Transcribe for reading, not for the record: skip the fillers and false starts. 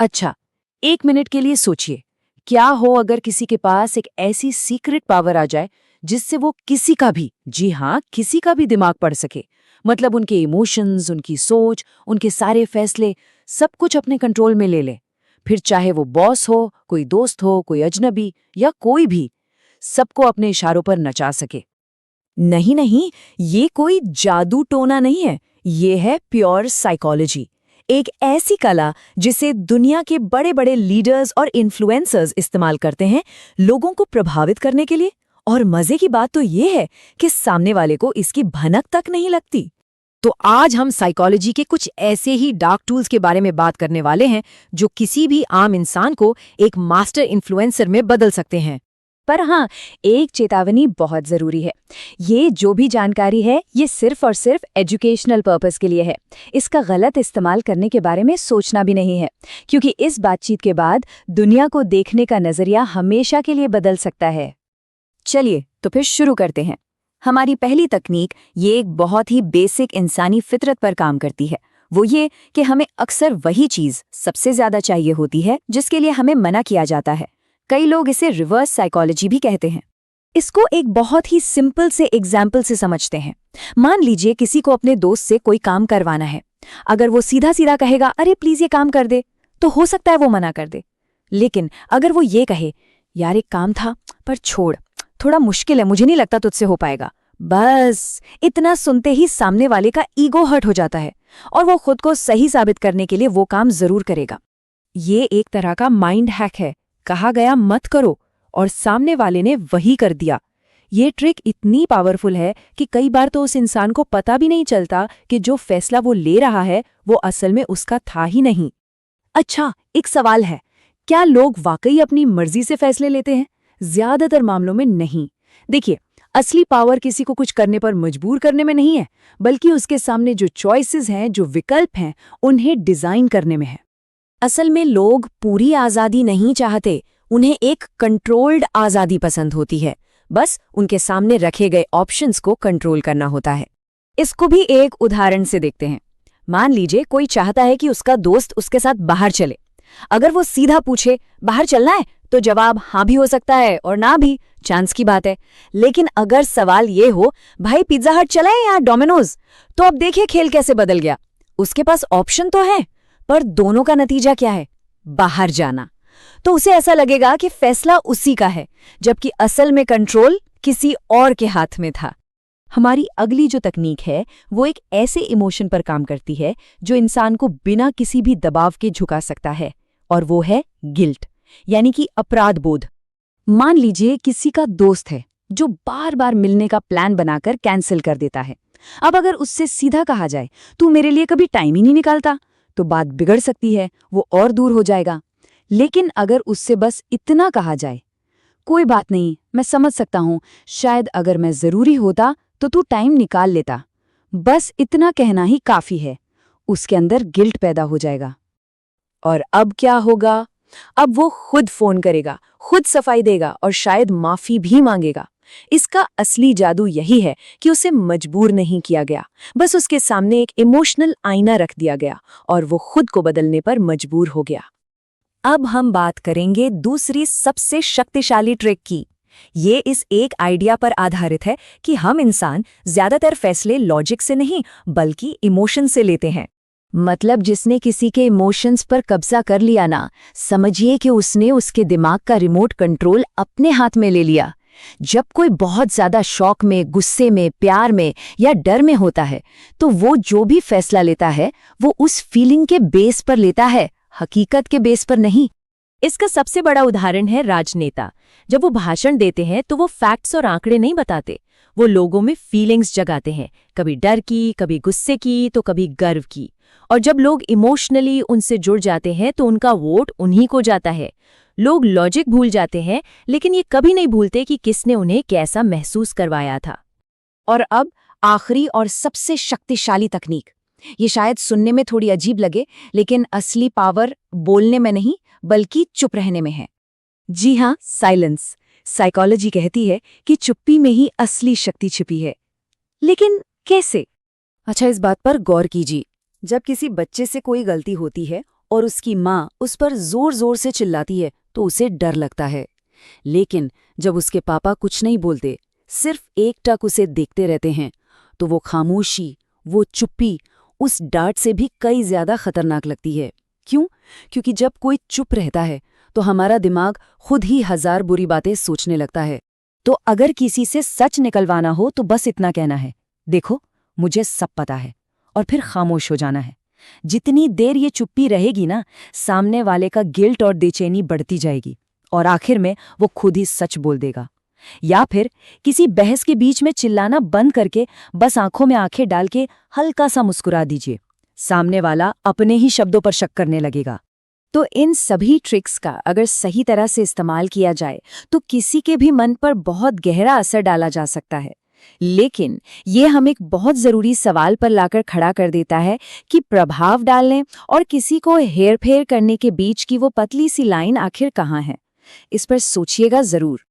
अच्छा, 1 मिनट के लिए सोचिए, क्या हो अगर किसी के पास एक ऐसी सीक्रेट पावर आ जाए जिससे वो किसी का भी, जी हाँ, किसी का भी दिमाग पढ़ सके। मतलब उनके इमोशंस, उनकी सोच, उनके सारे फैसले, सब कुछ अपने कंट्रोल में ले ले। फिर चाहे वो बॉस हो, कोई दोस्त हो, कोई अजनबी या कोई भी, सबको अपने इशारों पर नचा सके। नहीं नहीं, ये कोई जादू टोना नहीं है। ये है प्योर साइकोलॉजी। एक ऐसी कला जिसे दुनिया के बड़े बड़े लीडर्स और इन्फ्लुएंसर्स इस्तेमाल करते हैं लोगों को प्रभावित करने के लिए। और मजे की बात तो ये है कि सामने वाले को इसकी भनक तक नहीं लगती। तो आज हम साइकोलॉजी के कुछ ऐसे ही डार्क टूल्स के बारे में बात करने वाले हैं जो किसी भी आम इंसान को एक मास्टर इन्फ्लुएंसर में बदल सकते हैं। पर हाँ, एक चेतावनी बहुत जरूरी है। ये जो भी जानकारी है ये सिर्फ और सिर्फ एजुकेशनल पर्पस के लिए है। इसका गलत इस्तेमाल करने के बारे में सोचना भी नहीं है, क्योंकि इस बातचीत के बाद दुनिया को देखने का नजरिया हमेशा के लिए बदल सकता है। चलिए तो फिर शुरू करते हैं। हमारी पहली तकनीक ये एक बहुत ही बेसिक इंसानी फितरत पर काम करती है। वो ये कि हमें अक्सर वही चीज सबसे ज्यादा चाहिए होती है जिसके लिए हमें मना किया जाता है। कई लोग इसे रिवर्स साइकोलॉजी भी कहते हैं। इसको एक बहुत ही सिंपल से एग्जाम्पल से समझते हैं। मान लीजिए किसी को अपने दोस्त से कोई काम करवाना है। अगर वो सीधा सीधा कहेगा अरे प्लीज ये काम कर दे, तो हो सकता है वो मना कर दे। लेकिन अगर वो ये कहे यार एक काम था पर छोड़, थोड़ा मुश्किल है, मुझे नहीं लगता तुझसे हो पाएगा, बस इतना सुनते ही सामने वाले का ईगो हर्ट हो जाता है और वो खुद को सही साबित करने के लिए वो काम जरूर करेगा। ये एक तरह का माइंड हैक है। कहा गया मत करो और सामने वाले ने वही कर दिया। ये ट्रिक इतनी पावरफुल है कि कई बार तो उस इंसान को पता भी नहीं चलता कि जो फैसला वो ले रहा है वो असल में उसका था ही नहीं। अच्छा, एक सवाल है, क्या लोग वाकई अपनी मर्जी से फैसले लेते हैं? ज्यादातर मामलों में नहीं। देखिए, असली पावर किसी को कुछ करने पर मजबूर करने में नहीं है, बल्कि उसके सामने जो चॉइसेस हैं, जो विकल्प हैं, उन्हें डिजाइन करने में है। असल में लोग पूरी आज़ादी नहीं चाहते, उन्हें एक कंट्रोल्ड आज़ादी पसंद होती है। बस उनके सामने रखे गए ऑप्शंस को कंट्रोल करना होता है। इसको भी एक उदाहरण से देखते हैं। मान लीजिए कोई चाहता है कि उसका दोस्त उसके साथ बाहर चले। अगर वो सीधा पूछे बाहर चलना है, तो जवाब हाँ भी हो सकता है और ना भी, चांस की बात है। लेकिन अगर सवाल ये हो भाई पिज्जा हट चले या डोमिनोज, तो अब देखिए खेल कैसे बदल गया। उसके पास ऑप्शन तो है, पर दोनों का नतीजा क्या है? बाहर जाना। तो उसे ऐसा लगेगा कि फैसला उसी का है, जबकि असल में कंट्रोल किसी और के हाथ में था। हमारी अगली जो तकनीक है वो एक ऐसे इमोशन पर काम करती है जो इंसान को बिना किसी भी दबाव के झुका सकता है, और वो है गिल्ट, यानी कि अपराध बोध। मान लीजिए किसी का दोस्त है जो बार बार मिलने का प्लान बनाकर कैंसिल कर देता है। अब अगर उससे सीधा कहा जाए तू मेरे लिए कभी टाइम ही नहीं निकालता, तो बात बिगड़ सकती है, वो और दूर हो जाएगा। लेकिन अगर उससे बस इतना कहा जाए कोई बात नहीं, मैं समझ सकता हूं, शायद अगर मैं जरूरी होता तो तू टाइम निकाल लेता, बस इतना कहना ही काफी है, उसके अंदर गिल्ट पैदा हो जाएगा। और अब क्या होगा? अब वो खुद फोन करेगा, खुद सफाई देगा और शायद माफी भी मांगेगा। इसका असली जादू यही है कि उसे मजबूर नहीं किया गया, बस उसके सामने एक इमोशनल आईना रख दिया गया और वो खुद को बदलने पर मजबूर हो गया। अब हम बात करेंगे दूसरी सबसे शक्तिशाली ट्रिक की। ये इस एक आइडिया पर आधारित है कि हम इंसान ज्यादातर फैसले लॉजिक से नहीं बल्कि इमोशन से लेते हैं। मतलब जिसने किसी के इमोशंस पर कब्जा कर लिया ना, समझिए कि उसने उसके दिमाग का रिमोट कंट्रोल अपने हाथ में ले लिया। जब कोई बहुत ज्यादा शौक में, गुस्से में, प्यार में या डर में होता है, तो वो जो भी फैसला लेता है वो उस फीलिंग के बेस पर लेता है, हकीकत के बेस पर नहीं। इसका सबसे बड़ा उदाहरण है राजनेता। जब वो भाषण देते हैं तो वो फैक्ट्स और आंकड़े नहीं बताते, वो लोगों में फीलिंग्स जगाते हैं, कभी डर की, कभी गुस्से की, तो कभी गर्व की। और जब लोग इमोशनली उनसे जुड़ जाते हैं तो उनका वोट उन्हीं को जाता है। लोग लॉजिक भूल जाते हैं, लेकिन ये कभी नहीं भूलते कि किसने उन्हें कैसा महसूस करवाया था। और अब आखिरी और सबसे शक्तिशाली तकनीक, ये शायद सुनने में थोड़ी अजीब लगे, लेकिन असली पावर बोलने में नहीं बल्कि चुप रहने में है। जी हाँ, साइलेंस। साइकोलॉजी कहती है कि चुप्पी में ही असली शक्ति छिपी है। लेकिन कैसे? अच्छा, इस बात पर गौर कीजिए। जब किसी बच्चे से कोई गलती होती है और उसकी माँ उस पर जोर जोर से चिल्लाती है तो उसे डर लगता है। लेकिन जब उसके पापा कुछ नहीं बोलते, सिर्फ एकटक उसे देखते रहते हैं, तो वो खामोशी, वो चुप्पी उस डांट से भी कई ज्यादा खतरनाक लगती है। क्यों? क्योंकि जब कोई चुप रहता है तो हमारा दिमाग खुद ही 1000 बुरी बातें सोचने लगता है। तो अगर किसी से सच निकलवाना हो तो बस इतना कहना है, देखो मुझे सब पता है, और फिर खामोश हो जाना है। जितनी देर ये चुप्पी रहेगी ना, सामने वाले का गिल्ट और बेचैनी बढ़ती जाएगी और आखिर में वो खुद ही सच बोल देगा। या फिर किसी बहस के बीच में चिल्लाना बंद करके बस आंखों में आंखें डाल के हल्का सा मुस्कुरा दीजिए। सामने वाला अपने ही शब्दों पर शक करने लगेगा। तो इन सभी ट्रिक्स का अगर सही तरह से इस्तेमाल किया जाए तो किसी के भी मन पर बहुत गहरा असर डाला जा सकता है। लेकिन ये हम एक बहुत जरूरी सवाल पर लाकर खड़ा कर देता है कि प्रभाव डालने और किसी को हेरफेर करने के बीच की वो पतली सी लाइन आखिर कहाँ है। इस पर सोचिएगा जरूर।